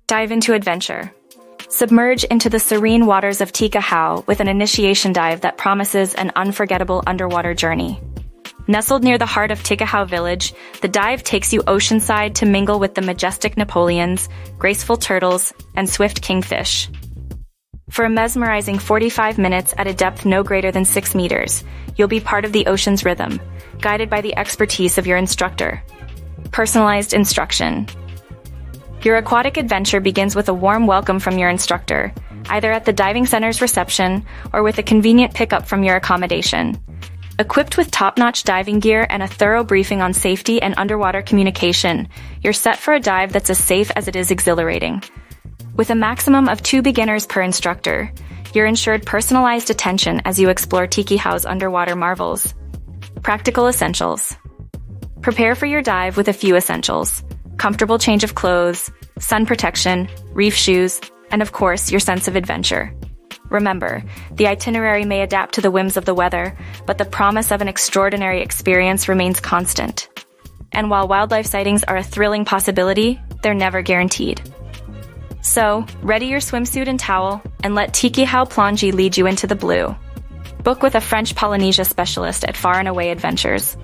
Dive into adventure. Submerge into the serene waters of Tikehau with an initiation dive that promises an unforgettable underwater journey. Nestled near the heart of Tikehau village, the dive takes you oceanside to mingle with the majestic Napoleons, graceful turtles, and swift kingfish. For a mesmerizing 45 minutes at a depth no greater than 6 meters, you'll be part of the ocean's rhythm, guided by the expertise of your instructor. Personalized instruction. Your aquatic adventure begins with a warm welcome from your instructor, either at the diving center's reception or with a convenient pickup from your accommodation. Equipped with top-notch diving gear and a thorough briefing on safety and underwater communication, you're set for a dive that's as safe as it is exhilarating. With a maximum of 2 beginners per instructor, you're ensured personalized attention as you explore Tikehau's underwater marvels. Practical essentials. Prepare for your dive with a few essentials: comfortable change of clothes, sun protection, reef shoes, and of course, your sense of adventure. Remember, the itinerary may adapt to the whims of the weather, but the promise of an extraordinary experience remains constant. And while wildlife sightings are a thrilling possibility, they're never guaranteed. So, ready your swimsuit and towel, and let Tikehau Plongee lead you into the blue. Book with a French Polynesia specialist at Far and Away Adventures.